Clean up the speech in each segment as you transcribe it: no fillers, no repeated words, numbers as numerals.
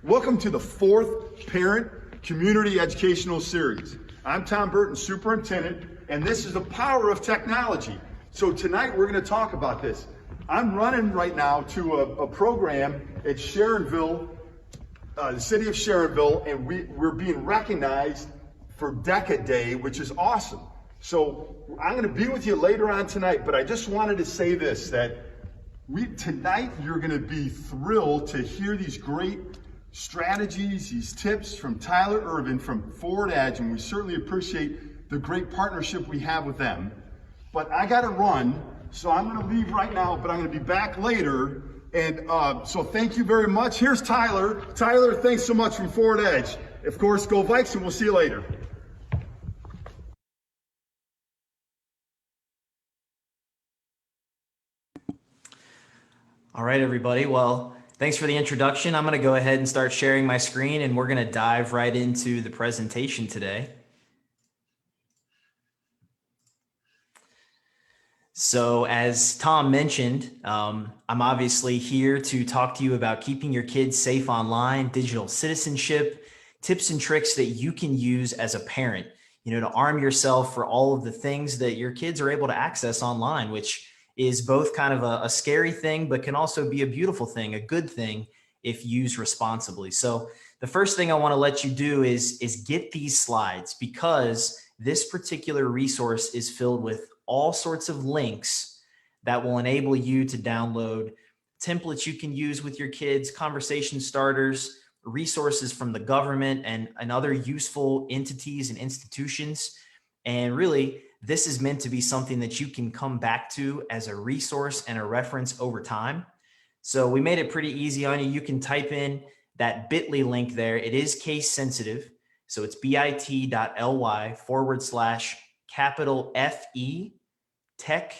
Welcome to the fourth Parent Community Educational Series. I'm Tom Burton, Superintendent, and this is the power of technology. So tonight we're going to talk about this. I'm running right now to a program at Sharonville, the city of Sharonville, and we're being recognized for DECA Day, which is awesome. So I'm going to be with you later on tonight, but I just wanted to say this, that tonight you're going to be thrilled to hear these great strategies, these tips from Tyler Irvin from Forward Edge, and we certainly appreciate the great partnership we have with them. But I got to run, so I'm going to leave right now, but I'm going to be back later. And so thank you very much. Here's Tyler. Tyler, thanks so much from Forward Edge. Of course, go Vikes, and we'll see you later. All right, everybody. Well, thanks for the introduction. I'm going to go ahead and start sharing my screen, and we're going to dive right into the presentation today. So as Tom mentioned, I'm obviously here to talk to you about keeping your kids safe online, digital citizenship, tips and tricks that you can use as a parent, to arm yourself for all of the things that your kids are able to access online, which is both kind of a scary thing, but can also be a beautiful thing, a good thing if used responsibly. So the first thing I want to let you do is get these slides, because this particular resource is filled with all sorts of links that will enable you to download templates you can use with your kids, conversation starters, resources from the government and other useful entities and institutions. And really, this is meant to be something that you can come back to as a resource and a reference over time. So we made it pretty easy on you. You can type in that bit.ly link there. It is case sensitive. So it's bit.ly/FE tech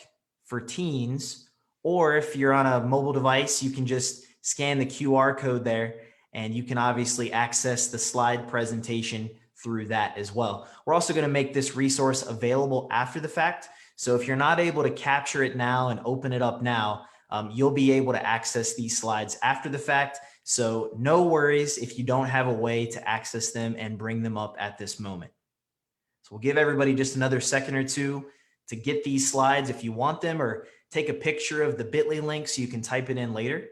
for teens. Or if you're on a mobile device, you can just scan the QR code there, and you can obviously access the slide presentation through that as well. We're also going to make this resource available after the fact. So if you're not able to capture it now and open it up now, you'll be able to access these slides after the fact. So no worries if you don't have a way to access them and bring them up at this moment. So we'll give everybody just another second or two to get these slides if you want them, or take a picture of the bit.ly link so you can type it in later.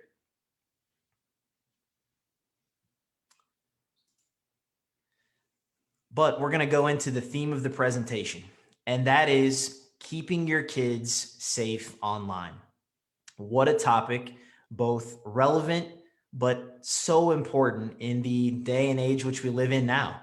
But we're going to go into the theme of the presentation, and that is keeping your kids safe online. What a topic, both relevant but so important in the day and age which we live in now,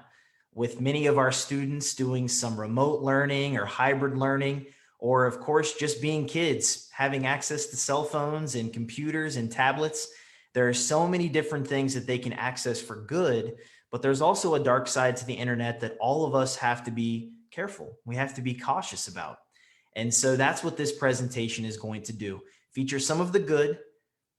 with many of our students doing some remote learning or hybrid learning, or of course, just being kids, having access to cell phones and computers and tablets. There are so many different things that they can access for good, but there's also a dark side to the internet that all of us have to be careful. We have to be cautious about. And so that's what this presentation is going to do. Feature some of the good,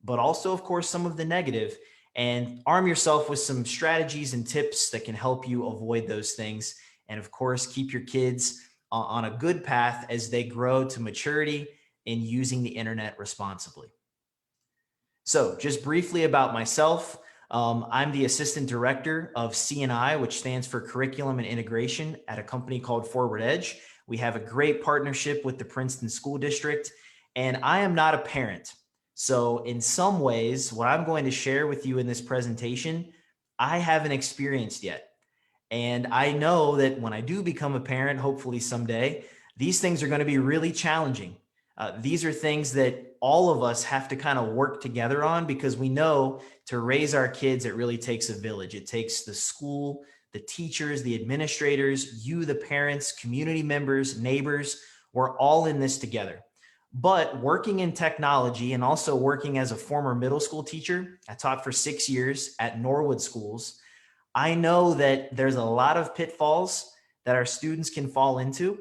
but also, of course, some of the negative, and arm yourself with some strategies and tips that can help you avoid those things. And of course, keep your kids on a good path as they grow to maturity in using the internet responsibly. So just briefly about myself. I'm the Assistant Director of C&I, which stands for Curriculum and Integration, at a company called Forward Edge. We have a great partnership with the Princeton School District, and I am not a parent. So in some ways, what I'm going to share with you in this presentation, I haven't experienced yet. And I know that when I do become a parent, hopefully someday, these things are going to be really challenging. These are things that all of us have to kind of work together on, because we know to raise our kids, it really takes a village. It takes the school, the teachers, the administrators, you, the parents, community members, neighbors. We're all in this together. But working in technology, and also working as a former middle school teacher, I taught for 6 years at Norwood schools. I know that there's a lot of pitfalls that our students can fall into.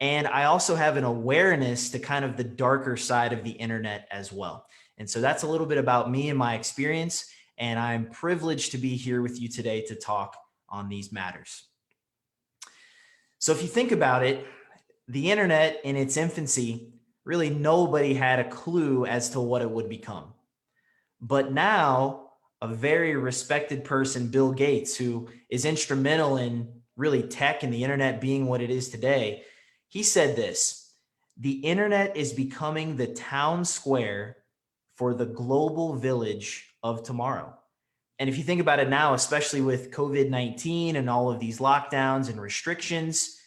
And I also have an awareness to kind of the darker side of the internet as well. And so that's a little bit about me and my experience. And I'm privileged to be here with you today to talk on these matters. So if you think about it, the internet in its infancy, really nobody had a clue as to what it would become. But now a very respected person, Bill Gates, who is instrumental in really tech and the internet being what it is today. He said this: the internet is becoming the town square for the global village of tomorrow. And if you think about it now, especially with COVID-19 and all of these lockdowns and restrictions,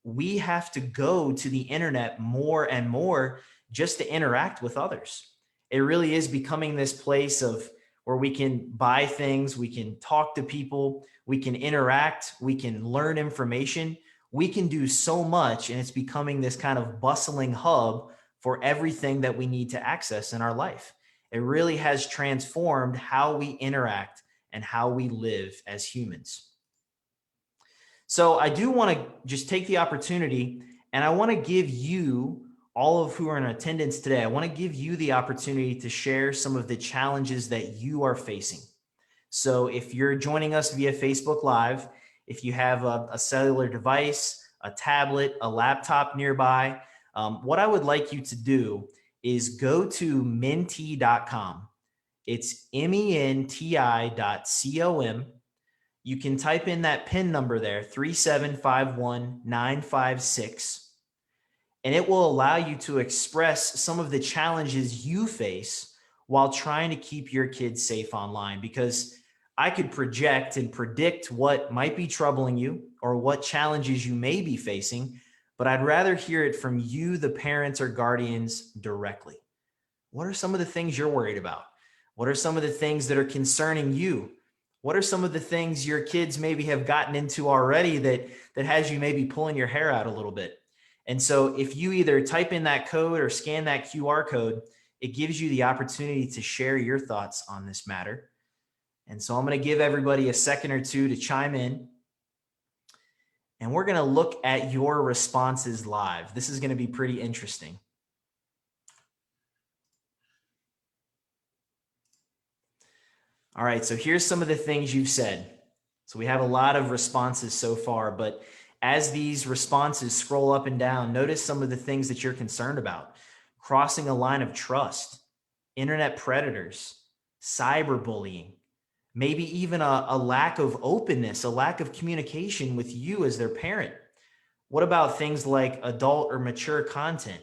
we have to go to the internet more and more just to interact with others. It really is becoming this place of where we can buy things, we can talk to people, we can interact, we can learn information. We can do so much, and it's becoming this kind of bustling hub for everything that we need to access in our life. It really has transformed how we interact and how we live as humans. So I do want to just take the opportunity, and I want to give you, all of who are in attendance today, I want to give you the opportunity to share some of the challenges that you are facing. So if you're joining us via Facebook Live, if you have a cellular device, a tablet, a laptop nearby, what I would like you to do is go to menti.com. It's menti.com. You can type in that PIN number there, 3751956, and it will allow you to express some of the challenges you face while trying to keep your kids safe online. Because I could project and predict what might be troubling you or what challenges you may be facing, but I'd rather hear it from you, the parents or guardians, directly. What are some of the things you're worried about? What are some of the things that are concerning you? What are some of the things your kids maybe have gotten into already that has you maybe pulling your hair out a little bit? And so if you either type in that code or scan that QR code, it gives you the opportunity to share your thoughts on this matter. And so I'm going to give everybody a second or two to chime in. And we're going to look at your responses live. This is going to be pretty interesting. All right, so here's some of the things you've said. So we have a lot of responses so far, but as these responses scroll up and down, notice some of the things that you're concerned about. Crossing a line of trust, internet predators, cyberbullying, maybe even a lack of openness, a lack of communication with you as their parent. What about things like adult or mature content?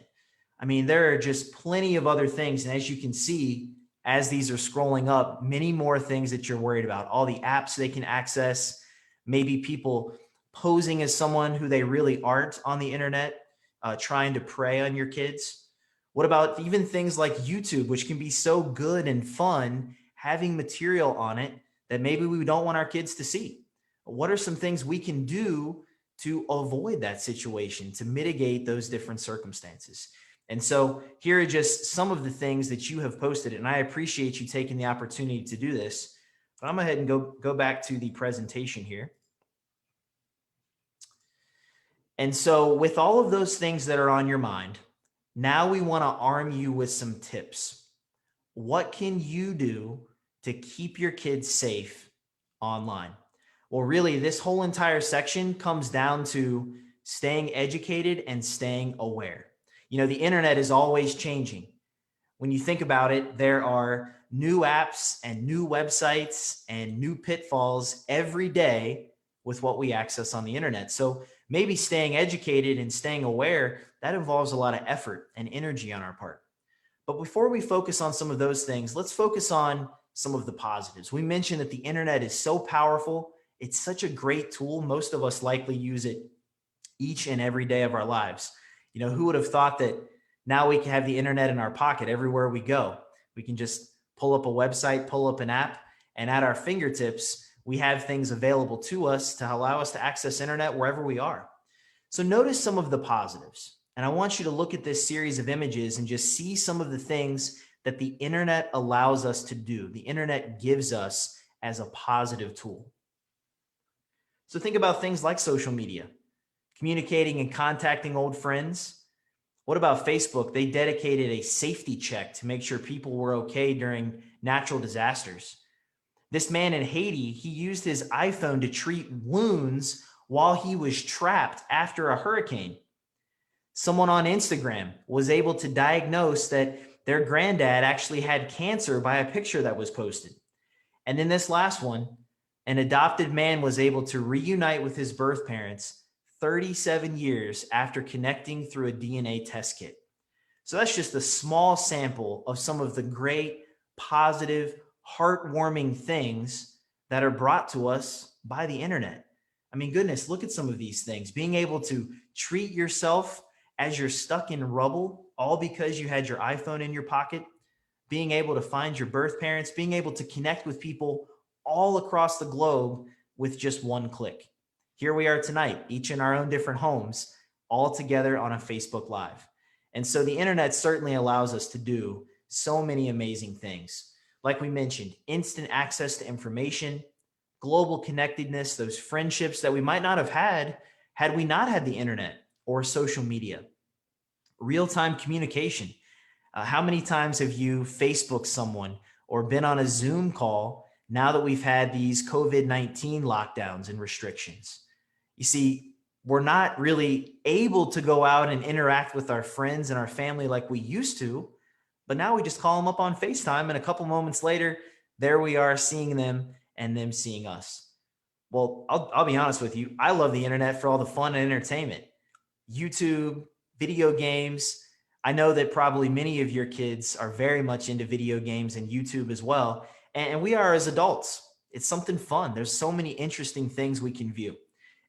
I mean, there are just plenty of other things. And as you can see, as these are scrolling up, many more things that you're worried about. All the apps they can access, maybe people posing as someone who they really aren't on the internet, trying to prey on your kids. What about even things like YouTube, which can be so good and fun, having material on it that maybe we don't want our kids to see? What are some things we can do to avoid that situation, to mitigate those different circumstances? And so here are just some of the things that you have posted, and I appreciate you taking the opportunity to do this. But I'm ahead and go back to the presentation here. And so with all of those things that are on your mind, now we want to arm you with some tips. What can you do to keep your kids safe online? Well, really, this whole entire section comes down to staying educated and staying aware. You know, the internet is always changing. When you think about it, there are new apps and new websites and new pitfalls every day with what we access on the internet. So maybe staying educated and staying aware, that involves a lot of effort and energy on our part. But before we focus on some of those things, let's focus on some of the positives. We mentioned that the internet is so powerful. It's such a great tool. Most of us likely use it each and every day of our lives. You know, who would have thought that now we can have the internet in our pocket everywhere we go? We can just pull up a website, pull up an app, and at our fingertips, we have things available to us to allow us to access internet wherever we are. So notice some of the positives. And I want you to look at this series of images and just see some of the things that the internet allows us to do. The internet gives us as a positive tool. So think about things like social media, communicating and contacting old friends. What about Facebook? They dedicated a safety check to make sure people were okay during natural disasters. This man in Haiti, he used his iPhone to treat wounds while he was trapped after a hurricane. Someone on Instagram was able to diagnose that their granddad actually had cancer by a picture that was posted. And then this last one, an adopted man was able to reunite with his birth parents 37 years after connecting through a DNA test kit. So that's just a small sample of some of the great, positive, heartwarming things that are brought to us by the internet. I mean, goodness, look at some of these things. Being able to treat yourself as you're stuck in rubble, all because you had your iPhone in your pocket, being able to find your birth parents, being able to connect with people all across the globe with just one click. Here we are tonight, each in our own different homes, all together on a Facebook Live. And so the internet certainly allows us to do so many amazing things. Like we mentioned, instant access to information, global connectedness, those friendships that we might not have had we not had the internet or social media. Real-time communication. How many times have you Facebooked someone or been on a Zoom call now that we've had these COVID-19 lockdowns and restrictions? You see, we're not really able to go out and interact with our friends and our family like we used to, but now we just call them up on FaceTime, and a couple moments later, there we are seeing them and them seeing us. Well, I'll be honest with you. I love the internet for all the fun and entertainment. YouTube, video games. I know that probably many of your kids are very much into video games and YouTube as well. And we are as adults. It's something fun. There's so many interesting things we can view.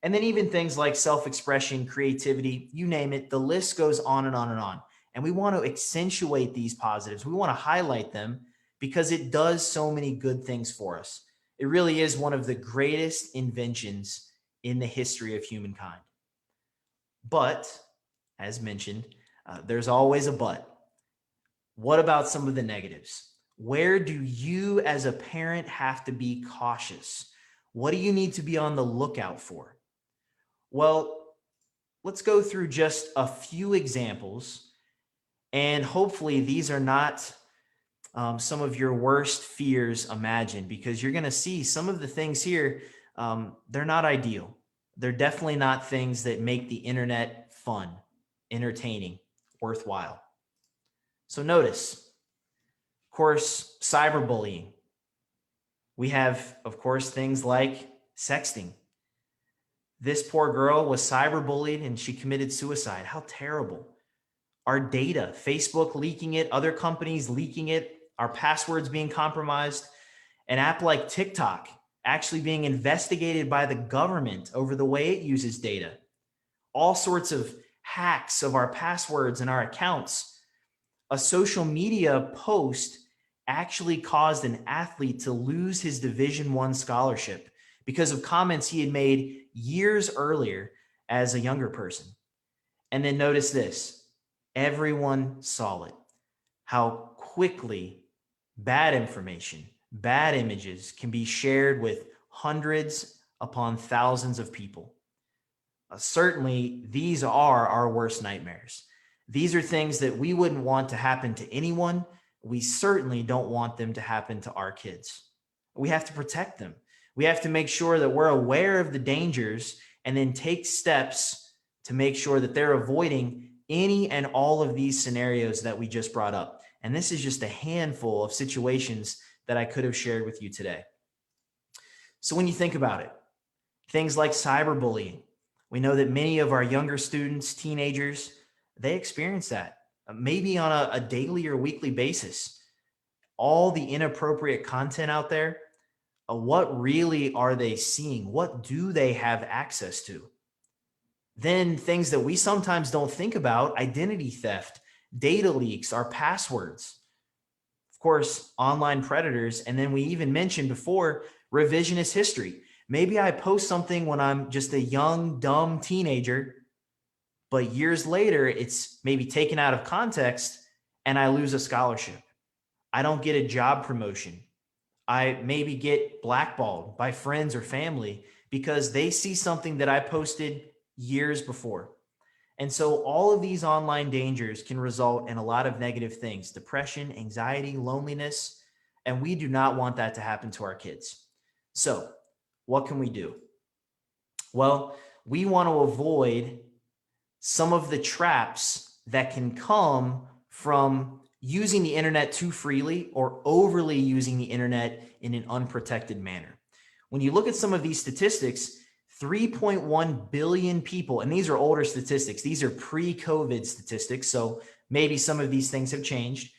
And then even things like self-expression, creativity, you name it, the list goes on and on and on. And we want to accentuate these positives. We want to highlight them because it does so many good things for us. It really is one of the greatest inventions in the history of humankind. But, as mentioned, there's always a but. What about some of the negatives? Where do you as a parent have to be cautious? What do you need to be on the lookout for? Well, let's go through just a few examples, and hopefully these are not some of your worst fears imagined, because you're going to see some of the things here, they're not ideal. They're definitely not things that make the internet fun, entertaining, worthwhile. So notice, of course, cyberbullying. We have, of course, things like sexting. This poor girl was cyberbullied and she committed suicide. How terrible. Our data, Facebook leaking it, other companies leaking it, our passwords being compromised, an app like TikTok actually being investigated by the government over the way it uses data, all sorts of hacks of our passwords and our accounts. A social media post actually caused an athlete to lose his Division I scholarship because of comments he had made years earlier as a younger person. And then notice this, everyone saw it, how quickly bad information, bad images can be shared with hundreds upon thousands of people. Certainly, these are our worst nightmares. These are things that we wouldn't want to happen to anyone. We certainly don't want them to happen to our kids. We have to protect them. We have to make sure that we're aware of the dangers and then take steps to make sure that they're avoiding any and all of these scenarios that we just brought up. And this is just a handful of situations that I could have shared with you today. So when you think about it, things like cyberbullying, we know that many of our younger students, teenagers, they experience that maybe on a daily or weekly basis. All the inappropriate content out there, what really are they seeing? What do they have access to? Then things that we sometimes don't think about, identity theft, data leaks, our passwords, of course, online predators. And then we even mentioned before, revisionist history. Maybe I post something when I'm just a young, dumb teenager, but years later, it's maybe taken out of context and I lose a scholarship. I don't get a job promotion. I maybe get blackballed by friends or family because they see something that I posted years before. And so all of these online dangers can result in a lot of negative things, depression, anxiety, loneliness, and we do not want that to happen to our kids. So what can we do? Well, we want to avoid some of the traps that can come from using the internet too freely or overly using the internet in an unprotected manner. When you look at some of these statistics, 3.1 billion people, and these are older statistics, these are pre-COVID statistics, so maybe some of these things have changed.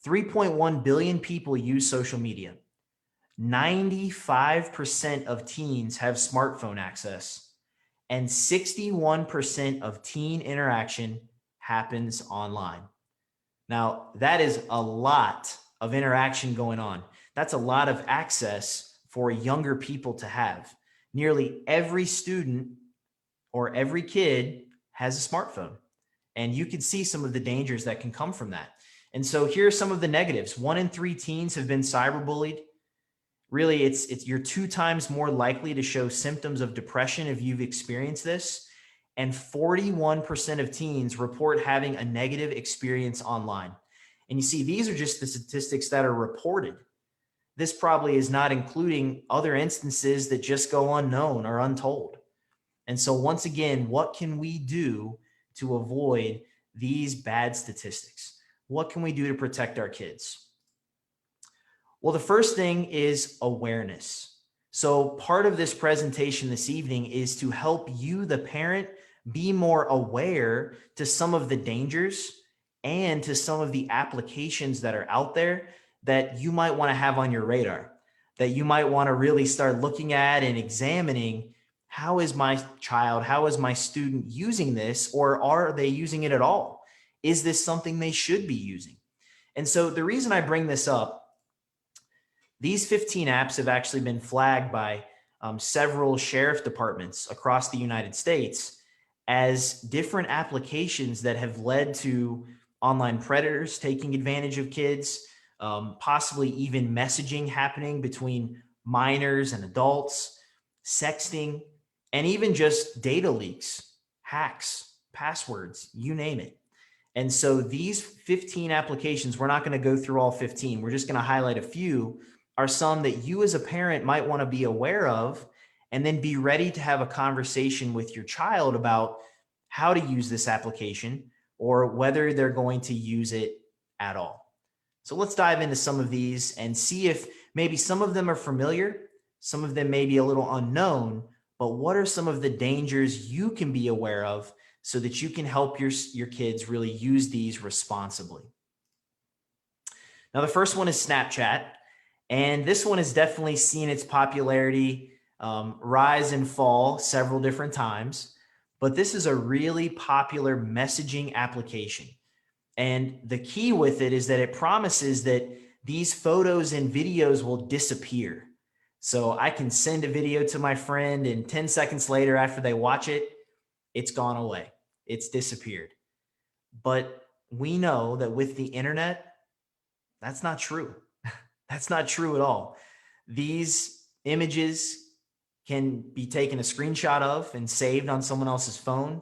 3.1 billion people use social media. 95% of teens have smartphone access, and 61% of teen interaction happens online. Now, that is a lot of interaction going on. That's a lot of access for younger people to have. Nearly every student or every kid has a smartphone, and you can see some of the dangers that can come from that. And so here are some of the negatives. 1 in 3 teens have been cyberbullied. Really, it's you're 2 times more likely to show symptoms of depression if you've experienced this. And 41% of teens report having a negative experience online. And you see, these are just the statistics that are reported. This probably is not including other instances that just go unknown or untold. And so once again, what can we do to avoid these bad statistics? What can we do to protect our kids? Well, the first thing is awareness. So part of this presentation this evening is to help you, the parent, be more aware to some of the dangers and to some of the applications that are out there that you might want to have on your radar, that you might want to really start looking at and examining. How is my child, how is my student using this, or are they using it at all? Is this something they should be using? And so the reason I bring this up, these 15 apps have actually been flagged by several sheriff departments across the United States as different applications that have led to online predators taking advantage of kids, possibly even messaging happening between minors and adults, sexting, and even just data leaks, hacks, passwords, you name it. And so these 15 applications, we're not going to go through all 15. We're just going to highlight a few, are some that you as a parent might want to be aware of, and then be ready to have a conversation with your child about how to use this application or whether they're going to use it at all. So let's dive into some of these and see if maybe some of them are familiar, some of them may be a little unknown, but what are some of the dangers you can be aware of so that you can help your kids really use these responsibly. Now, the first one is Snapchat, and this one has definitely seen its popularity rise and fall several different times, but this is a really popular messaging application. And the key with it is that it promises that these photos and videos will disappear. So I can send a video to my friend and 10 seconds later after they watch it, it's gone away. It's disappeared. But we know that with the internet, that's not true. That's not true at all. These images can be taken a screenshot of and saved on someone else's phone.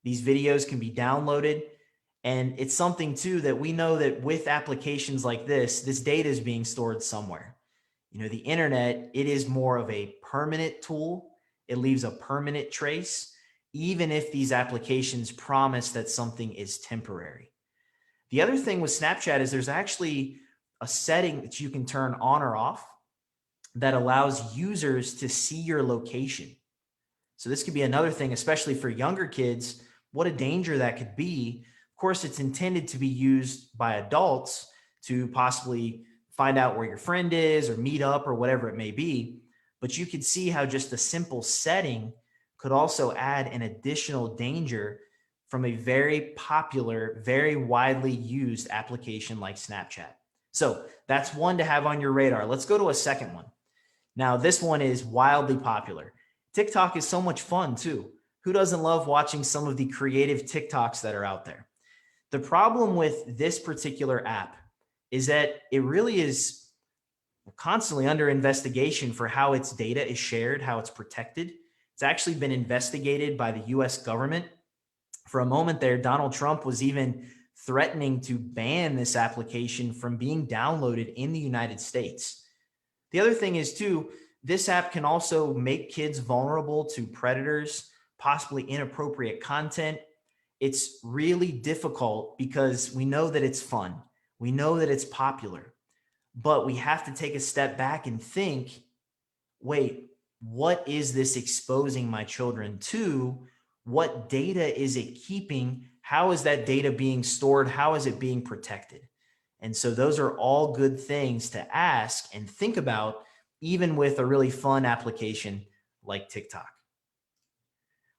These videos can be downloaded. And it's something too that we know that with applications like this data is being stored somewhere. You know, the internet, it is more of a permanent tool. It leaves a permanent trace, even if these applications promise that something is temporary. The other thing with Snapchat is there's actually a setting that you can turn on or off that allows users to see your location. So this could be another thing, especially for younger kids, what a danger that could be. Of course, it's intended to be used by adults to possibly find out where your friend is or meet up or whatever it may be. But you could see how just a simple setting could also add an additional danger from a very popular, very widely used application like Snapchat. So that's one to have on your radar. Let's go to a second one. Now, this one is wildly popular. TikTok is so much fun too. Who doesn't love watching some of the creative TikToks that are out there? The problem with this particular app is that it really is constantly under investigation for how its data is shared, how it's protected. It's actually been investigated by the US government. For a moment there, Donald Trump was even threatening to ban this application from being downloaded in the United States. The other thing is too, this app can also make kids vulnerable to predators, possibly inappropriate content. It's really difficult because we know that it's fun. We know that it's popular, but we have to take a step back and think, wait, what is this exposing my children to? What data is it keeping? How is that data being stored? How is it being protected? And so those are all good things to ask and think about, even with a really fun application like TikTok.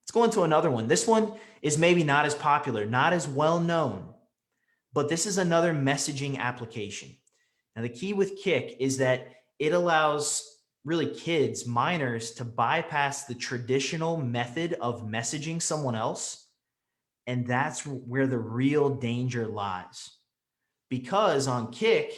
Let's go into another one. This one is maybe not as popular, not as well known, but this is another messaging application. Now, the key with Kik is that it allows really kids, minors, to bypass the traditional method of messaging someone else. And that's where the real danger lies. Because on Kik,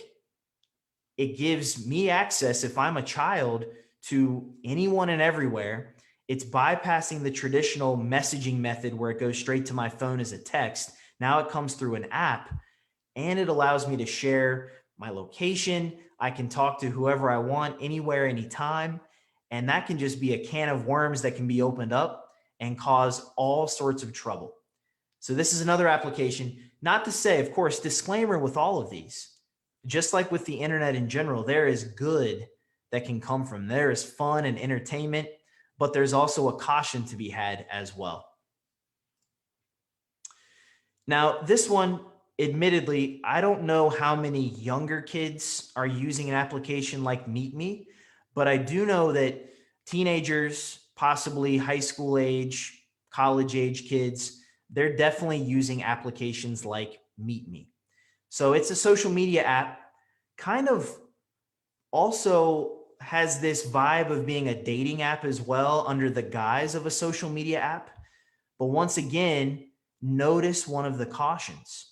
it gives me access, if I'm a child, to anyone and everywhere. It's bypassing the traditional messaging method where it goes straight to my phone as a text. Now it comes through an app, and it allows me to share my location. I can talk to whoever I want, anywhere, anytime. And that can just be a can of worms that can be opened up and cause all sorts of trouble. So this is another application. Not to say, of course, disclaimer with all of these, just like with the internet in general, there is good that can come from there. Is fun and entertainment, but there's also a caution to be had as well. Now, this one, admittedly, I don't know how many younger kids are using an application like Meet Me, but I do know that teenagers, possibly high school age, college age kids, they're definitely using applications like Meet Me. So it's a social media app, kind of also has this vibe of being a dating app as well, under the guise of a social media app. But once again, notice one of the cautions.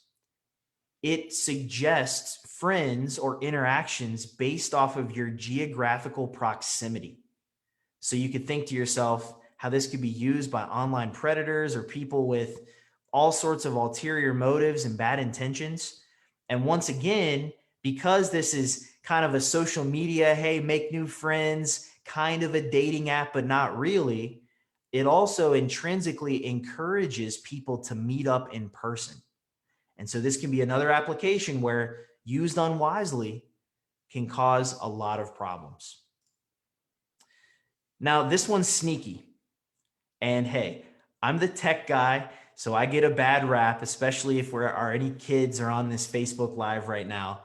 It suggests friends or interactions based off of your geographical proximity. So you could think to yourself how this could be used by online predators or people with all sorts of ulterior motives and bad intentions. And once again, because this is kind of a social media, hey, make new friends, kind of a dating app, but not really, it also intrinsically encourages people to meet up in person. And so this can be another application where, used unwisely, can cause a lot of problems. Now, this one's sneaky. And hey, I'm the tech guy, so I get a bad rap, especially if any kids are on this Facebook Live right now.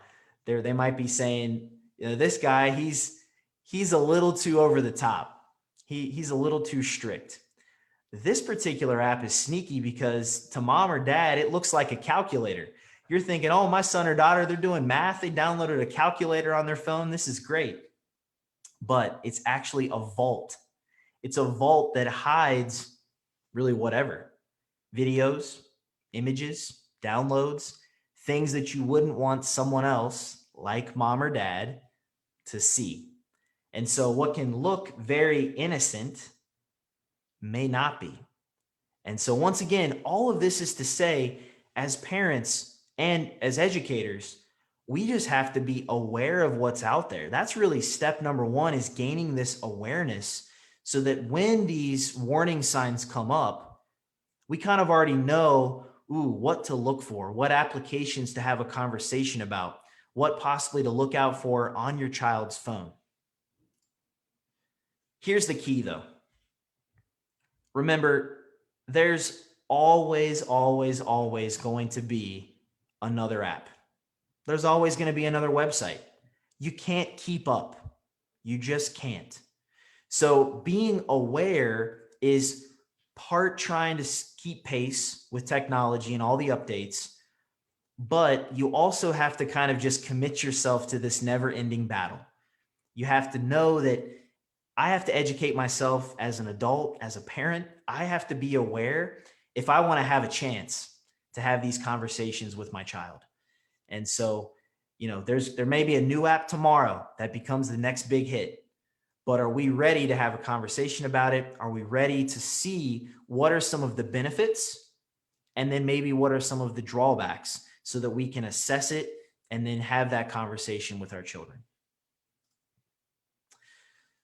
They might be saying, this guy, he's a little too over the top. He's a little too strict. This particular app is sneaky because to mom or dad, it looks like a calculator. You're thinking, oh, my son or daughter, they're doing math. They downloaded a calculator on their phone. This is great. But it's actually a vault. It's a vault that hides really whatever. Videos, images, downloads, things that you wouldn't want someone else, like mom or dad, to see. And so what can look very innocent may not be. And so once again, all of this is to say, as parents and as educators, we just have to be aware of what's out there. That's really step number one, is gaining this awareness so that when these warning signs come up, we kind of already know, what to look for, what applications to have a conversation about, what possibly to look out for on your child's phone. Here's the key though. Remember, there's always going to be another app. There's always going to be another website. You can't keep up. You just can't. So being aware is part trying to keep pace with technology and all the updates, but you also have to kind of just commit yourself to this never-ending battle. You have to know that I have to educate myself as an adult, as a parent. I have to be aware if I want to have a chance to have these conversations with my child. And so, there may be a new app tomorrow that becomes the next big hit, but are we ready to have a conversation about it? Are we ready to see what are some of the benefits? And then maybe what are some of the drawbacks so that we can assess it and then have that conversation with our children.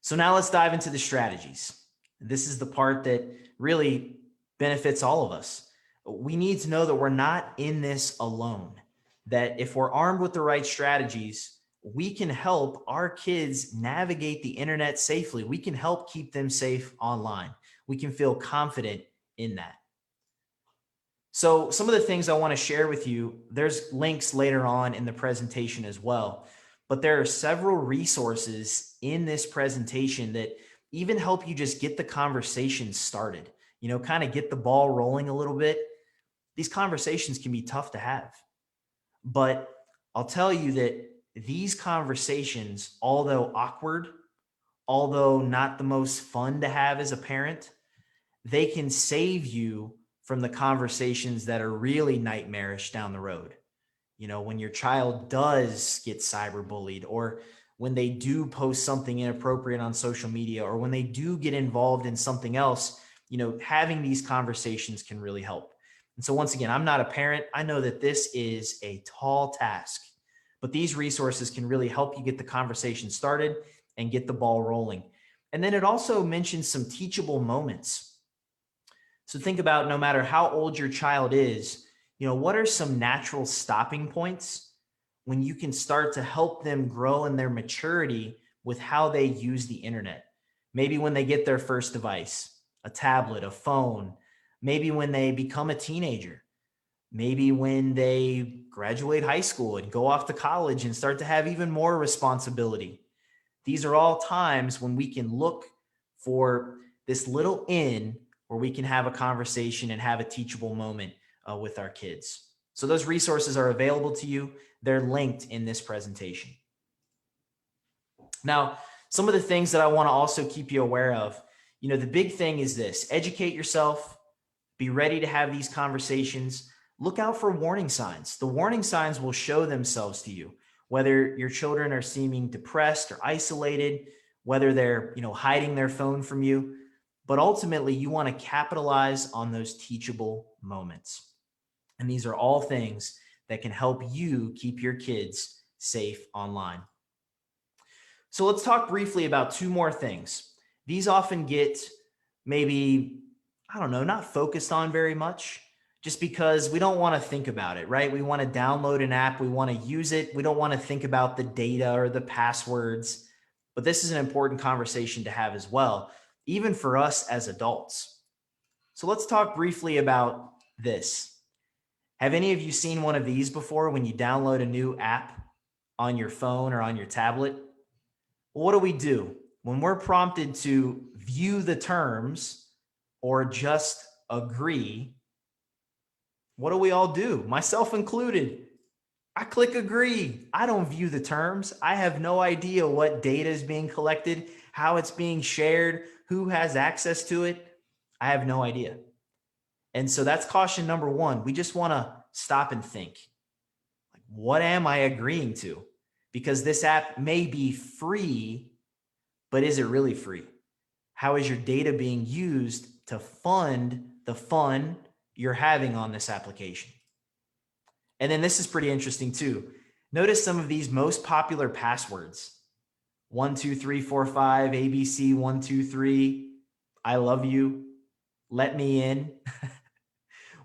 So now let's dive into the strategies. This is the part that really benefits all of us. We need to know that we're not in this alone. that if we're armed with the right strategies, we can help our kids navigate the internet safely. We can help keep them safe online. We can feel confident in that. So some of the things I want to share with you, there's links later on in the presentation as well, but there are several resources in this presentation that even help you just get the conversation started, kind of get the ball rolling a little bit. These conversations can be tough to have, but I'll tell you that these conversations, although awkward, although not the most fun to have as a parent, they can save you from the conversations that are really nightmarish down the road. When your child does get cyberbullied, or when they do post something inappropriate on social media, or when they do get involved in something else, having these conversations can really help. And so once again, I'm not a parent. I know that this is a tall task, but these resources can really help you get the conversation started and get the ball rolling. And then it also mentions some teachable moments. So think about, no matter how old your child is, what are some natural stopping points when you can start to help them grow in their maturity with how they use the internet? Maybe when they get their first device, a tablet, a phone, maybe when they become a teenager, maybe when they graduate high school and go off to college and start to have even more responsibility. These are all times when we can look for this little in where we can have a conversation and have a teachable moment with our kids. So those resources are available to you. They're linked in this presentation. Now, some of the things that I want to also keep you aware of, the big thing is this: educate yourself, be ready to have these conversations. Look out for warning signs. The warning signs will show themselves to you, whether your children are seeming depressed or isolated, whether they're, hiding their phone from you. But ultimately, you want to capitalize on those teachable moments. And these are all things that can help you keep your kids safe online. So let's talk briefly about two more things. These often get maybe, not focused on very much, just because we don't want to think about it, right? We want to download an app, we want to use it, we don't want to think about the data or the passwords. But this is an important conversation to have as well, even for us as adults. So let's talk briefly about this. Have any of you seen one of these before when you download a new app on your phone or on your tablet? Well, what do we do? When we're prompted to view the terms or just agree, what do we all do? Myself included. I click agree. I don't view the terms. I have no idea what data is being collected, how it's being shared, who has access to it. I have no idea. And so that's caution number one. We just want to stop and think. What am I agreeing to? Because this app may be free, but is it really free? How is your data being used to fund the fun you're having on this application? And then this is pretty interesting too. Notice some of these most popular passwords: 12345, ABC 123, I love you, let me in.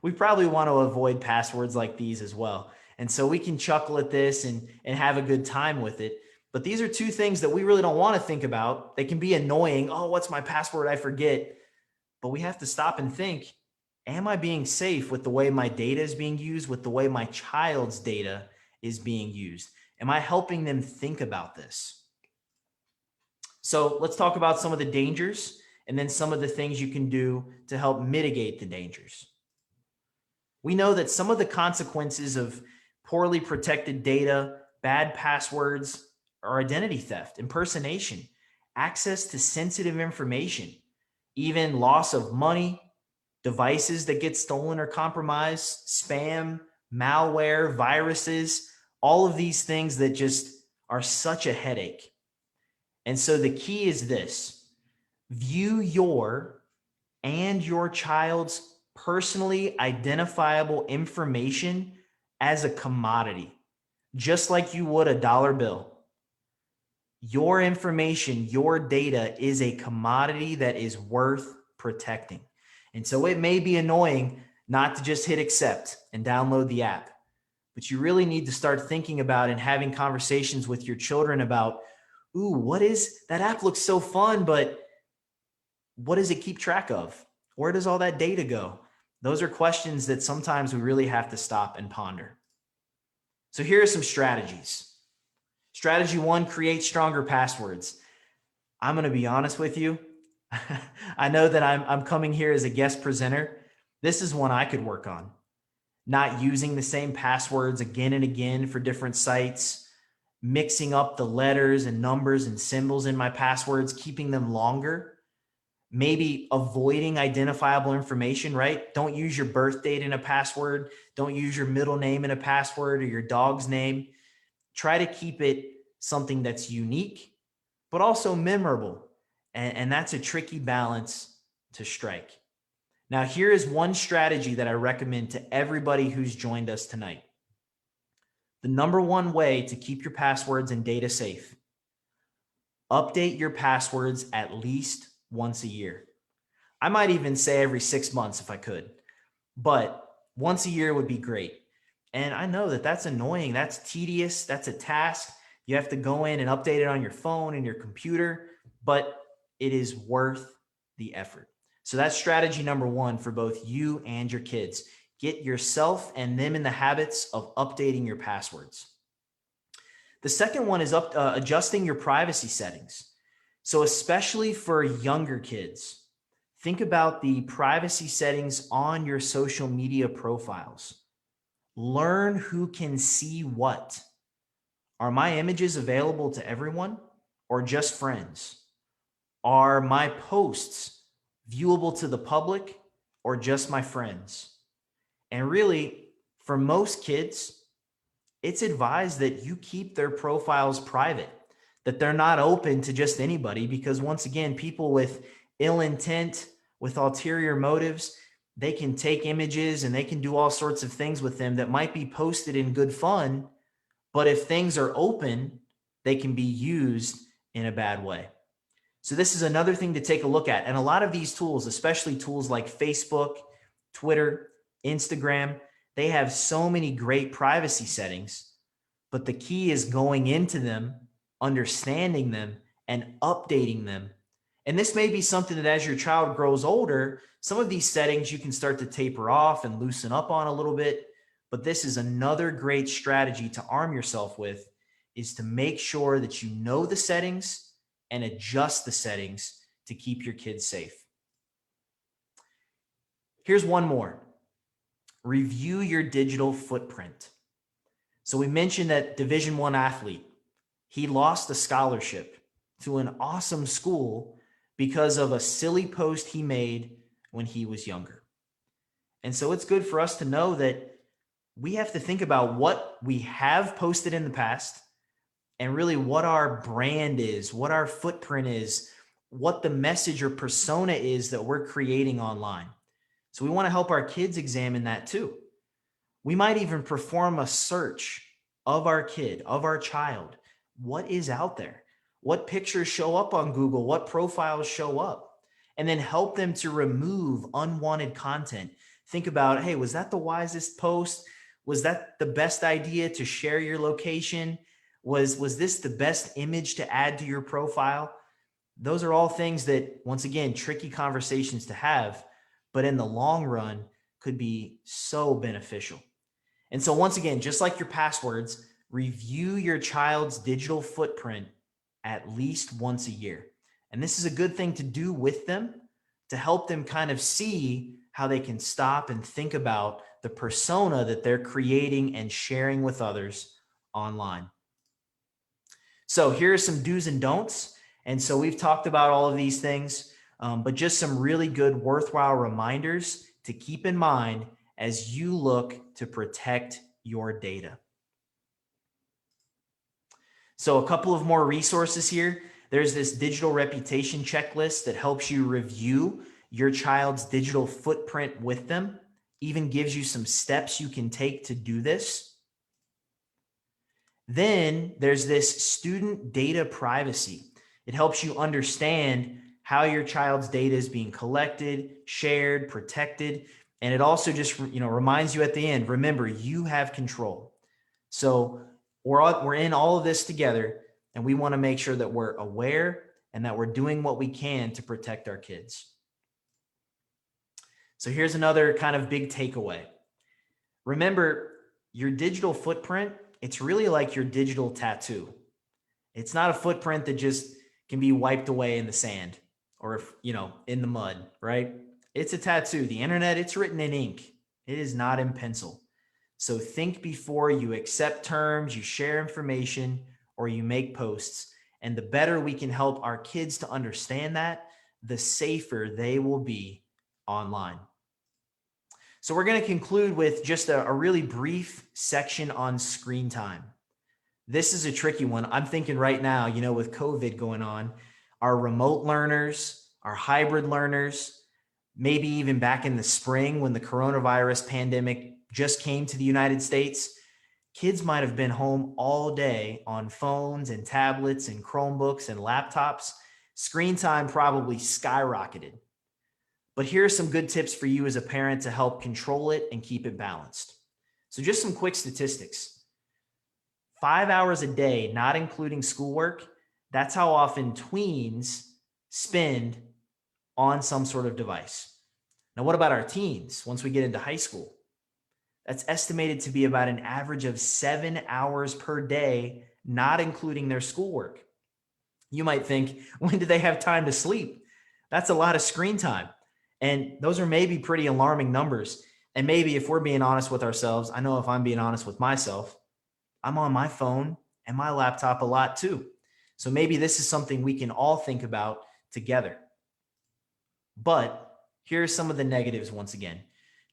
We probably want to avoid passwords like these as well. And so we can chuckle at this and have a good time with it. But these are two things that we really don't want to think about. They can be annoying. Oh, what's my password? I forget. But we have to stop and think, am I being safe with the way my data is being used, with the way my child's data is being used? Am I helping them think about this? So let's talk about some of the dangers and then some of the things you can do to help mitigate the dangers. We know that some of the consequences of poorly protected data, bad passwords, are identity theft, impersonation, access to sensitive information, even loss of money, devices that get stolen or compromised, spam, malware, viruses, all of these things that just are such a headache. And so the key is this: view your and your child's personally identifiable information as a commodity, just like you would a dollar bill. Your information, your data is a commodity that is worth protecting. And so it may be annoying not to just hit accept and download the app, but you really need to start thinking about and having conversations with your children about, ooh, what is that app? Looks so fun, but what does it keep track of? Where does all that data go? Those are questions that sometimes we really have to stop and ponder. So here are some strategies. Strategy one, create stronger passwords. I'm going to be honest with you. I know that I'm coming here as a guest presenter. This is one I could work on. Not using the same passwords again and again for different sites, mixing up the letters and numbers and symbols in my passwords, keeping them longer, maybe avoiding identifiable information, right? Don't use your birth date in a password. Don't use your middle name in a password or your dog's name. Try to keep it something that's unique, but also memorable. And that's a tricky balance to strike. Now, here is one strategy that I recommend to everybody who's joined us tonight. The number one way to keep your passwords and data safe: update your passwords at least once a year. I might even say every 6 months if I could, but once a year would be great. And I know that that's annoying. That's tedious. That's a task. You have to go in and update it on your phone and your computer, but it is worth the effort. So that's strategy number one for both you and your kids. Get yourself and them in the habits of updating your passwords. The second one is adjusting your privacy settings. So especially for younger kids, think about the privacy settings on your social media profiles. Learn who can see what. Are my images available to everyone or just friends? Are my posts viewable to the public or just my friends? And really, for most kids, it's advised that you keep their profiles private, that they're not open to just anybody, because once again, people with ill intent, with ulterior motives, they can take images and they can do all sorts of things with them that might be posted in good fun, but if things are open, they can be used in a bad way. So this is another thing to take a look at. And a lot of these tools, especially tools like Facebook, Twitter, Instagram, they have so many great privacy settings, but the key is going into them, understanding them, and updating them. And this may be something that as your child grows older, some of these settings you can start to taper off and loosen up on a little bit. But this is another great strategy to arm yourself with, is to make sure that you know the settings and adjust the settings to keep your kids safe. Here's one more. Review your digital footprint. So we mentioned that Division I athlete, he lost a scholarship to an awesome school because of a silly post he made when he was younger. And so it's good for us to know that we have to think about what we have posted in the past and really what our brand is, what our footprint is, what the message or persona is that we're creating online. So we want to help our kids examine that too. We might even perform a search of our kid, of our child. What is out there? What pictures show up on Google? What profiles show up? And then help them to remove unwanted content. Think about, hey, was that the wisest post? Was that the best idea to share your location? Was this the best image to add to your profile? Those are all things that, once again, tricky conversations to have, but in the long run could be so beneficial. And so once again, just like your passwords, review your child's digital footprint at least once a year. And this is a good thing to do with them to help them kind of see how they can stop and think about the persona that they're creating and sharing with others online. So here are some do's and don'ts. And so we've talked about all of these things, but just some really good worthwhile reminders to keep in mind as you look to protect your data. So a couple of more resources here. There's this digital reputation checklist that helps you review your child's digital footprint with them, even gives you some steps you can take to do this. Then there's this student data privacy. It helps you understand how your child's data is being collected, shared, protected. And it also just, reminds you at the end, remember, you have control. So we're in all of this together, and we want to make sure that we're aware and that we're doing what we can to protect our kids. So here's another kind of big takeaway. Remember, your digital footprint, it's really like your digital tattoo. It's not a footprint that just can be wiped away in the sand or, in the mud, right? It's a tattoo. The internet, it's written in ink. It is not in pencil. So think before you accept terms, you share information, or you make posts. And the better we can help our kids to understand that, the safer they will be online. So we're going to conclude with just a really brief section on screen time. This is a tricky one. I'm thinking right now, with COVID going on, our remote learners, our hybrid learners, maybe even back in the spring when the coronavirus pandemic just came to the United States, kids might have been home all day on phones and tablets and Chromebooks and laptops. Screen time probably skyrocketed. But here are some good tips for you as a parent to help control it and keep it balanced. So just some quick statistics. 5 hours a day, not including schoolwork, that's how often tweens spend on some sort of device. Now, what about our teens once we get into high school? That's estimated to be about an average of 7 hours per day, not including their schoolwork. You might think, when do they have time to sleep? That's a lot of screen time. And those are maybe pretty alarming numbers. And maybe if we're being honest with ourselves, I know if I'm being honest with myself, I'm on my phone and my laptop a lot too. So maybe this is something we can all think about together. But here are some of the negatives once again.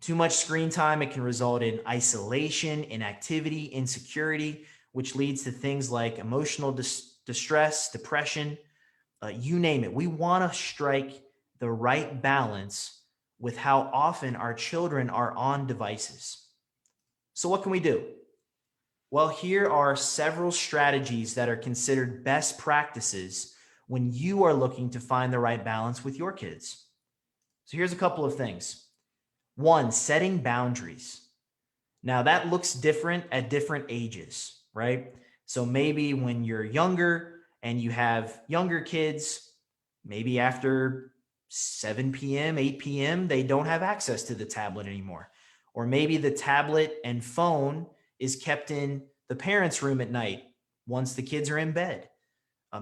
Too much screen time, it can result in isolation, inactivity, insecurity, which leads to things like emotional distress, depression, you name it. We want to strike the right balance with how often our children are on devices. So what can we do? Well, here are several strategies that are considered best practices when you are looking to find the right balance with your kids. So here's a couple of things. 1, setting boundaries. Now that looks different at different ages, right? So maybe when you're younger and you have younger kids, maybe after 7 p.m., 8 p.m., they don't have access to the tablet anymore. Or maybe the tablet and phone is kept in the parents' room at night once the kids are in bed.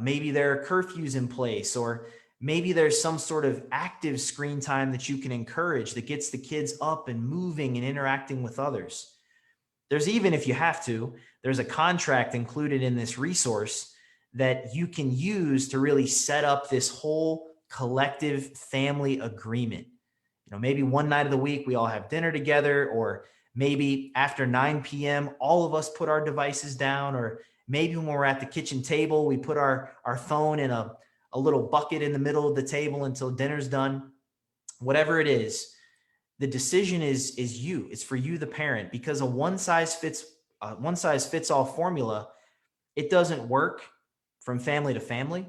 Maybe there are curfews in place, or maybe there's some sort of active screen time that you can encourage that gets the kids up and moving and interacting with others. There's even, if you have to, there's a contract included in this resource that you can use to really set up this whole collective family agreement. Maybe one night of the week we all have dinner together, or maybe after 9 p.m., all of us put our devices down, or maybe when we're at the kitchen table, we put our phone in a little bucket in the middle of the table until dinner's done. Whatever it is, the decision is you. It's for you, the parent, because a one size fits all formula, it doesn't work from family to family.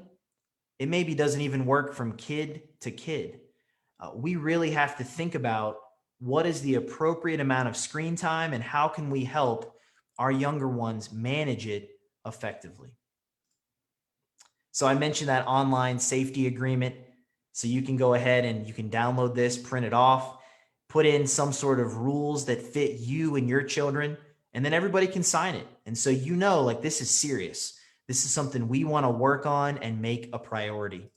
It maybe doesn't even work from kid to kid. We really have to think about what is the appropriate amount of screen time and how can we help our younger ones manage it effectively. So I mentioned that online safety agreement. So you can go ahead and you can download this, print it off, put in some sort of rules that fit you and your children, and then everybody can sign it. And so like this is serious. This is something we want to work on and make a priority.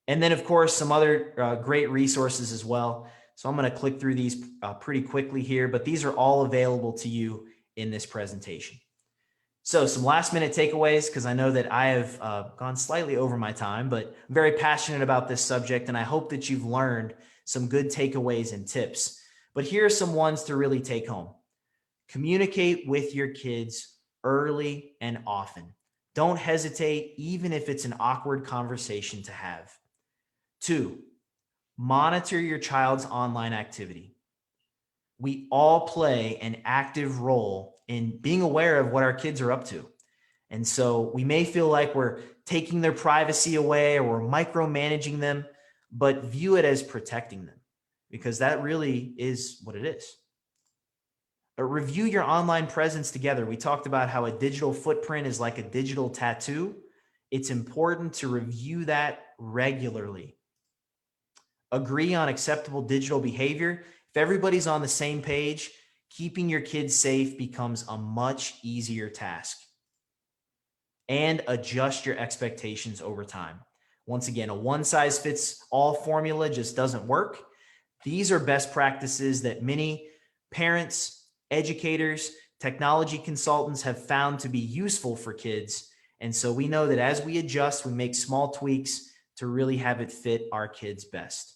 And then, of course, some other great resources as well. So I'm going to click through these pretty quickly here, but these are all available to you in this presentation. So some last minute takeaways, because I know that I have gone slightly over my time, but I'm very passionate about this subject, and I hope that you've learned some good takeaways and tips. But here are some ones to really take home. Communicate with your kids early and often. Don't hesitate, even if it's an awkward conversation to have. 2, monitor your child's online activity. We all play an active role in being aware of what our kids are up to. And so we may feel like we're taking their privacy away or we're micromanaging them, but view it as protecting them, because that really is what it is. Review your online presence together. We talked about how a digital footprint is like a digital tattoo. It's important to review that regularly. Agree on acceptable digital behavior. If everybody's on the same page, keeping your kids safe becomes a much easier task. And adjust your expectations over time. Once again, a one size fits all formula just doesn't work. These are best practices that many parents, educators, technology consultants have found to be useful for kids. And so we know that as we adjust, we make small tweaks to really have it fit our kids best.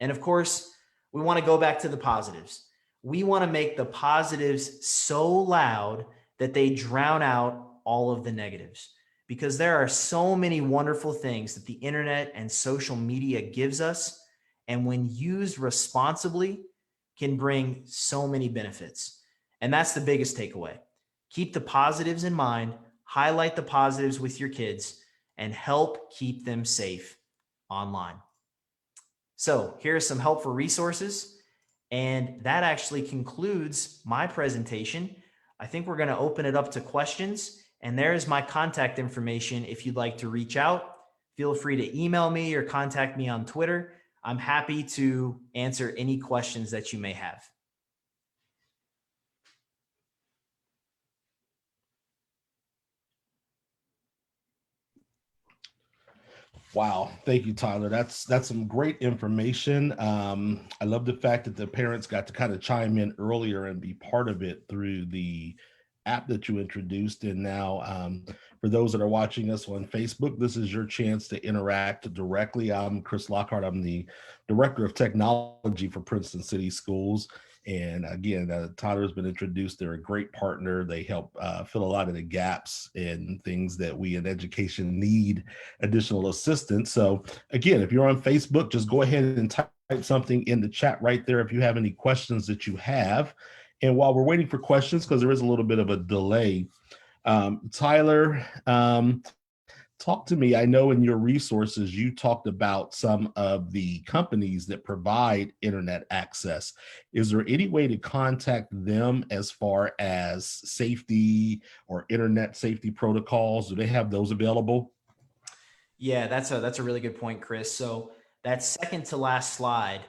And of course, we want to go back to the positives. We want to make the positives so loud that they drown out all of the negatives, because there are so many wonderful things that the internet and social media gives us, and when used responsibly can bring so many benefits. And that's the biggest takeaway. Keep the positives in mind, highlight the positives with your kids, and help keep them safe online. So here are some helpful resources. And that actually concludes my presentation. I think we're going to open it up to questions. And there is my contact information. If you'd like to reach out, feel free to email me or contact me on Twitter. I'm happy to answer any questions that you may have. Wow. Thank you, Tyler. That's some great information. I love the fact that the parents got to kind of chime in earlier and be part of it through the app that you introduced. And now for those that are watching us on Facebook, this is your chance to interact directly. I'm Chris Lockhart. I'm the Director of Technology for Princeton City Schools. And again, Tyler has been introduced. They're a great partner. They help fill a lot of the gaps and things that we in education need additional assistance. So again, if you're on Facebook, just go ahead and type something in the chat right there if you have any questions that you have. And while we're waiting for questions, because there is a little bit of a delay, Tyler, talk to me. I know in your resources, you talked about some of the companies that provide internet access. Is there any way to contact them as far as safety or internet safety protocols? Do they have those available? Yeah, that's a really good point, Chris. So that second to last slide,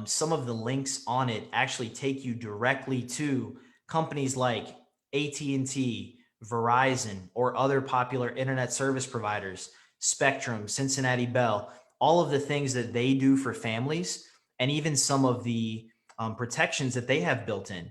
some of the links on it actually take you directly to companies like AT&T, Verizon, or other popular internet service providers, Spectrum, Cincinnati Bell, all of the things that they do for families, and even some of the protections that they have built in.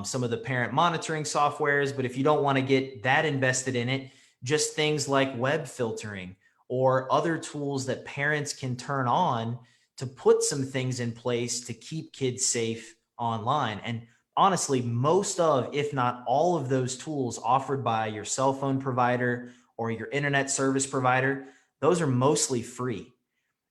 Some of the parent monitoring softwares, but if you don't want to get that invested in it, just things like web filtering or other tools that parents can turn on to put some things in place to keep kids safe online. And honestly, most of, if not all of those tools offered by your cell phone provider or your internet service provider, those are mostly free.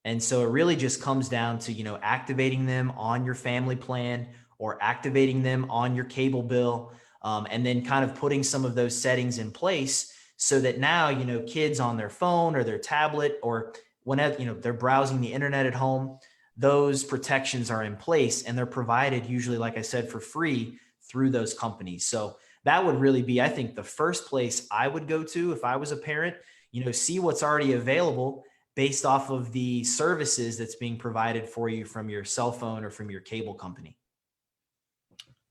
And so it really just comes down to, activating them on your family plan or activating them on your cable bill, and then kind of putting some of those settings in place so that now, kids on their phone or their tablet or whenever, they're browsing the internet at home, those protections are in place and they're provided usually, like I said, for free through those companies. So that would really be, I think, the first place I would go to if I was a parent, see what's already available based off of the services that's being provided for you from your cell phone or from your cable company.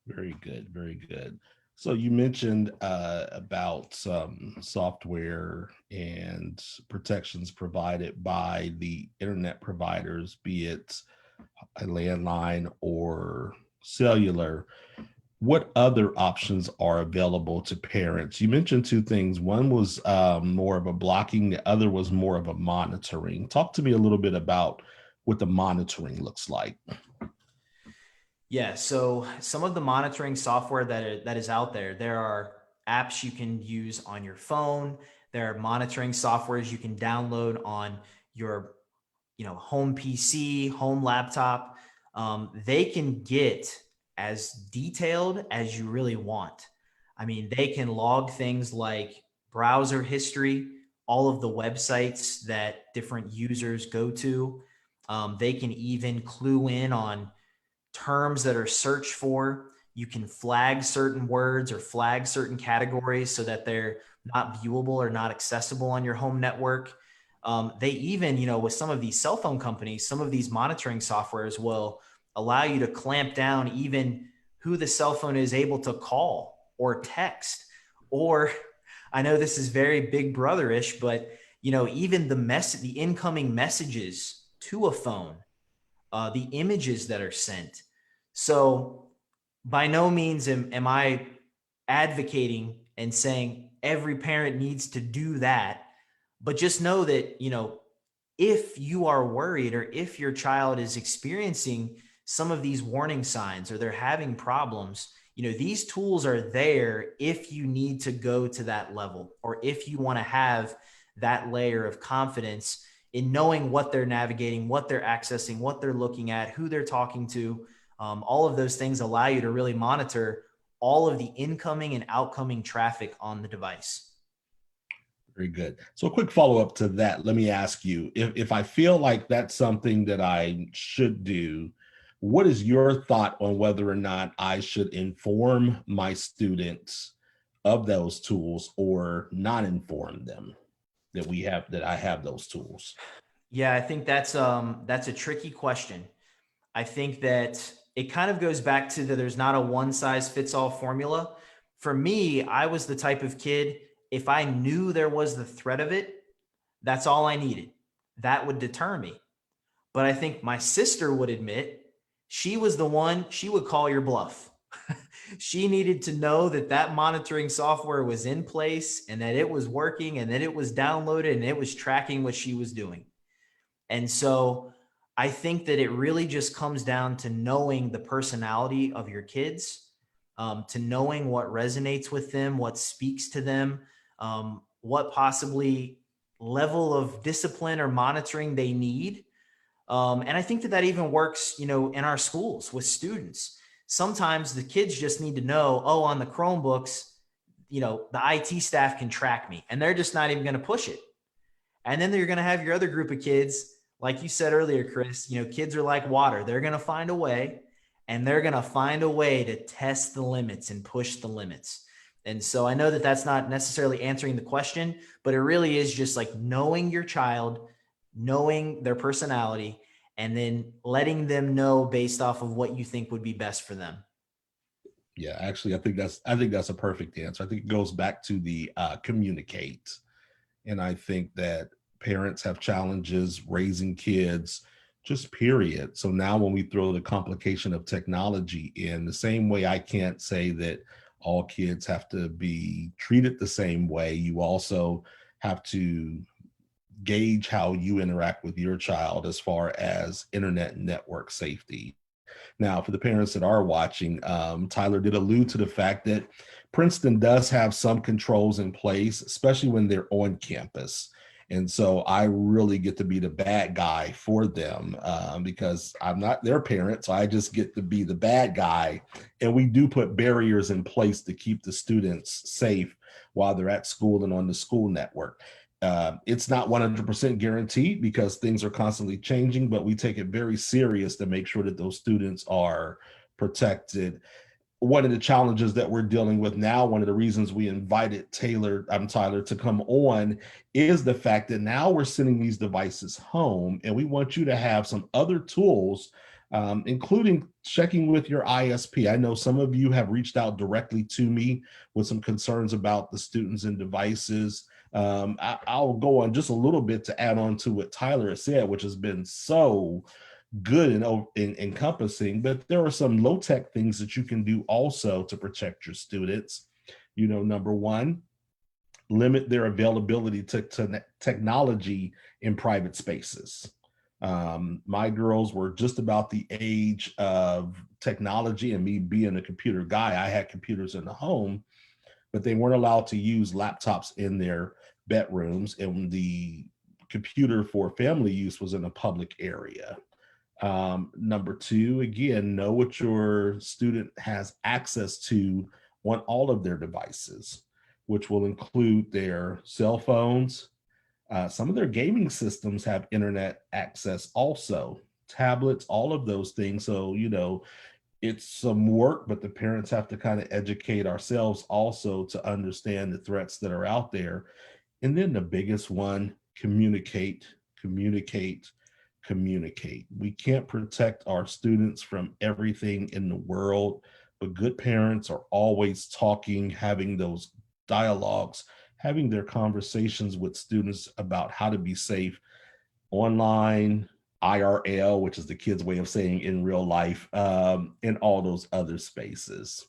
Very good, very good. So you mentioned about some software and protections provided by the internet providers, be it a landline or cellular. What other options are available to parents? You mentioned two things. One was more of a blocking, the other was more of a monitoring. Talk to me a little bit about what the monitoring looks like. Yeah, so some of the monitoring software that is out there, there are apps you can use on your phone. There are monitoring softwares you can download on your, home PC, home laptop. They can get as detailed as you really want. I mean, they can log things like browser history, all of the websites that different users go to. They can even clue in on terms that are searched for. You can flag certain words or flag certain categories so that they're not viewable or not accessible on your home network. They even, with some of these cell phone companies, some of these monitoring softwares will allow you to clamp down even who the cell phone is able to call or text. Or I know this is very big brotherish, but even the incoming messages to a phone, the images that are sent. So by no means am I advocating and saying every parent needs to do that, but just know that, if you are worried or if your child is experiencing some of these warning signs or they're having problems, these tools are there if you need to go to that level or if you want to have that layer of confidence in knowing what they're navigating, what they're accessing, what they're looking at, who they're talking to. All of those things allow you to really monitor all of the incoming and outgoing traffic on the device. Very good. So a quick follow-up to that. Let me ask you, if I feel like that's something that I should do, what is your thought on whether or not I should inform my students of those tools or not inform them that I have those tools? Yeah, I think that's a tricky question. I think that it kind of goes back to there's not a one size fits all formula. For me, I was the type of kid, if I knew there was the threat of it, that's all I needed. That would deter me. But I think my sister would admit she was the one, she would call your bluff. She needed to know that that monitoring software was in place and that it was working and that it was downloaded and it was tracking what she was doing. And so I think that it really just comes down to knowing the personality of your kids, to knowing what resonates with them, what speaks to them, what possibly level of discipline or monitoring they need. And I think that even works, in our schools with students. Sometimes the kids just need to know, oh, on the Chromebooks, the IT staff can track me, and they're just not even going to push it. And then you're going to have your other group of kids, like you said earlier, Chris, kids are like water. They're going to find a way, and they're going to find a way to test the limits and push the limits. And so I know that that's not necessarily answering the question, but it really is just like knowing your child, knowing their personality, and then letting them know based off of what you think would be best for them. Yeah, actually, I think that's a perfect answer. I think it goes back to the communicate. And I think that parents have challenges raising kids, just period. So now when we throw the complication of technology in, the same way I can't say that all kids have to be treated the same way, you also have to gauge how you interact with your child as far as internet network safety. Now, for the parents that are watching, Tyler did allude to the fact that Princeton does have some controls in place, especially when they're on campus. And so I really get to be the bad guy for them because I'm not their parent. So I just get to be the bad guy. And we do put barriers in place to keep the students safe while they're at school and on the school network. It's not 100% guaranteed because things are constantly changing, but we take it very serious to make sure that those students are protected. One of the challenges that we're dealing with now, one of the reasons we invited Tyler to come on, is the fact that now we're sending these devices home, and we want you to have some other tools, including checking with your ISP. I know some of you have reached out directly to me with some concerns about the students and devices. I'll go on just a little bit to add on to what Tyler has said, which has been so good and encompassing, but there are some low-tech things that you can do also to protect your students. Number one, limit their availability to technology in private spaces. My girls were just about the age of technology, and me being a computer guy, I had computers in the home, but they weren't allowed to use laptops in their bedrooms, and the computer for family use was in a public area. Number two, again, know what your student has access to on all of their devices, which will include their cell phones. Some of their gaming systems have internet access also, tablets, all of those things. So, it's some work, but the parents have to kind of educate ourselves also to understand the threats that are out there. And then the biggest one, communicate, communicate, communicate. We can't protect our students from everything in the world, but good parents are always talking, having those dialogues, having their conversations with students about how to be safe online, IRL, which is the kids' way of saying in real life, and all those other spaces.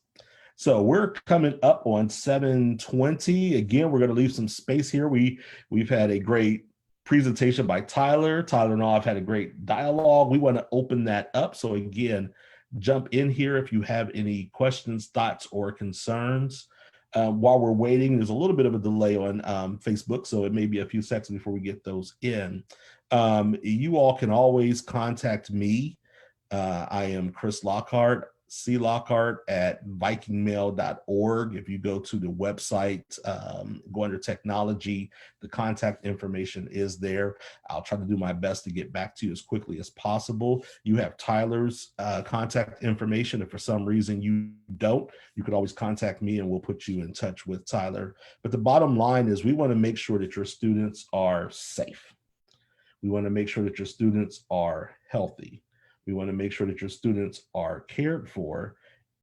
So we're coming up on 7:20. Again, we're going to leave some space here. We've had a great presentation by Tyler. Tyler and I have had a great dialogue. We want to open that up. So again, jump in here if you have any questions, thoughts, or concerns. While we're waiting, there's a little bit of a delay on Facebook, so it may be a few seconds before we get those in. You all can always contact me. I am Chris Lockhart, clockhart@vikingmail.org. If you go to the website, go under technology, the contact information is there. I'll try to do my best to get back to you as quickly as possible. You have Tyler's contact information. If for some reason you don't, you could always contact me and we'll put you in touch with Tyler. But the bottom line is we want to make sure that your students are safe. We want to make sure that your students are healthy. We want to make sure that your students are cared for.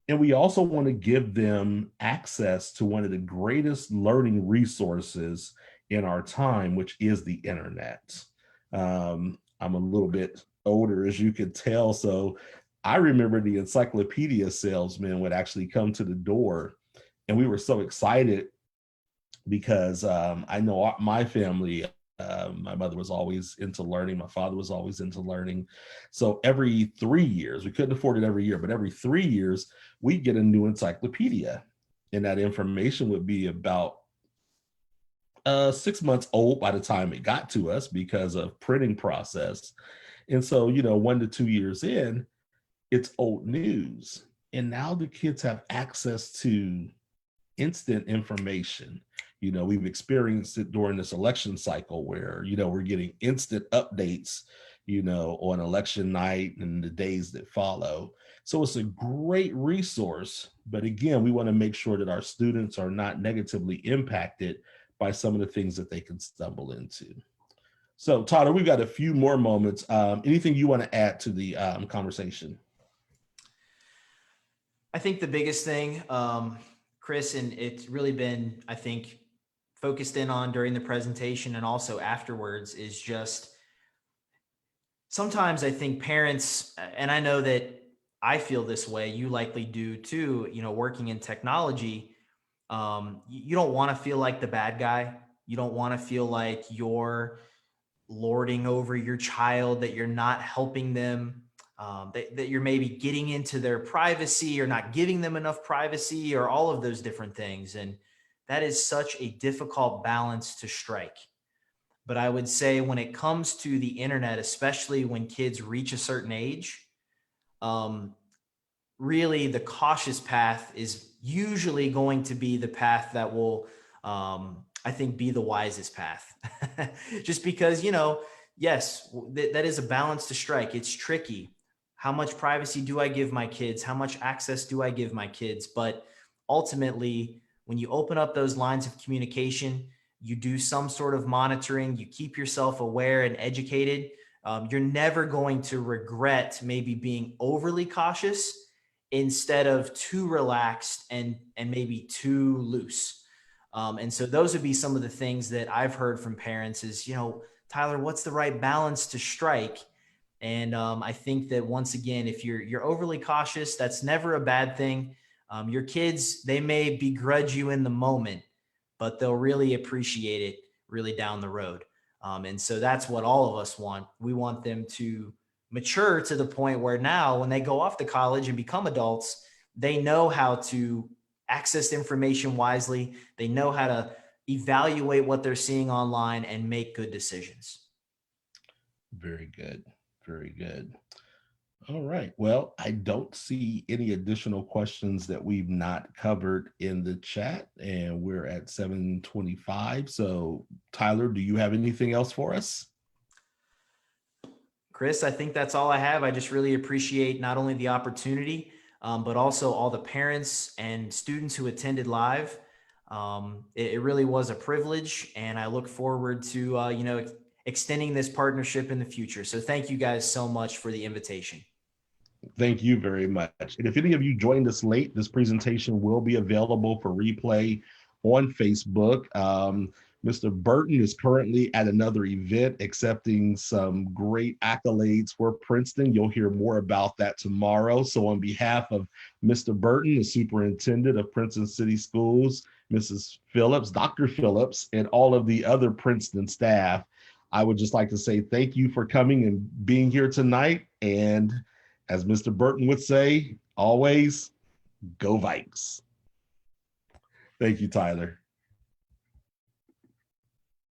And we also want to give them access to one of the greatest learning resources in our time, which is the internet. I'm a little bit older, as you can tell. So I remember the encyclopedia salesman would actually come to the door, and we were so excited because I know my family, my mother was always into learning. My father was always into learning. So every 3 years, we couldn't afford it every year, but every 3 years, we get a new encyclopedia. And that information would be about 6 months old by the time it got to us because of printing process. And so, 1 to 2 years in, it's old news. And now the kids have access to instant information. We've experienced it during this election cycle where, we're getting instant updates, on election night and the days that follow. So it's a great resource. But again, we want to make sure that our students are not negatively impacted by some of the things that they can stumble into. So Tyler, we've got a few more moments. Anything you want to add to the conversation? I think the biggest thing, Chris, and it's really been, I think, focused in on during the presentation and also afterwards, is just sometimes I think parents, and I know that I feel this way, you likely do too, working in technology, you don't want to feel like the bad guy. You don't want to feel like you're lording over your child, that you're not helping them, that you're maybe getting into their privacy or not giving them enough privacy, or all of those different things. And that is such a difficult balance to strike. But I would say when it comes to the internet, especially when kids reach a certain age, really the cautious path is usually going to be the path that will, I think, be the wisest path. Just because, yes, that is a balance to strike. It's tricky. How much privacy do I give my kids? How much access do I give my kids? But ultimately, when you open up those lines of communication, you do some sort of monitoring, you keep yourself aware and educated, you're never going to regret maybe being overly cautious instead of too relaxed and maybe too loose. And so those would be some of the things that I've heard from parents is, Tyler, what's the right balance to strike? And I think that once again, if you're overly cautious, that's never a bad thing. Your kids, they may begrudge you in the moment, but they'll really appreciate it really down the road. And so that's what all of us want. We want them to mature to the point where now when they go off to college and become adults, they know how to access information wisely. They know how to evaluate what they're seeing online and make good decisions. Very good. Very good. All right. Well, I don't see any additional questions that we've not covered in the chat, and we're at 7:25. So, Tyler, do you have anything else for us? Chris, I think that's all I have. I just really appreciate not only the opportunity, but also all the parents and students who attended live. It really was a privilege, and I look forward to, extending this partnership in the future. So thank you guys so much for the invitation. Thank you very much. And if any of you joined us late, this presentation will be available for replay on Facebook. Mr. Burton is currently at another event accepting some great accolades for Princeton. You'll hear more about that tomorrow. So on behalf of Mr. Burton, the superintendent of Princeton City Schools, Mrs. Phillips, Dr. Phillips, and all of the other Princeton staff, I would just like to say thank you for coming and being here tonight. And as Mr. Burton would say, always go Vikes. Thank you, Tyler.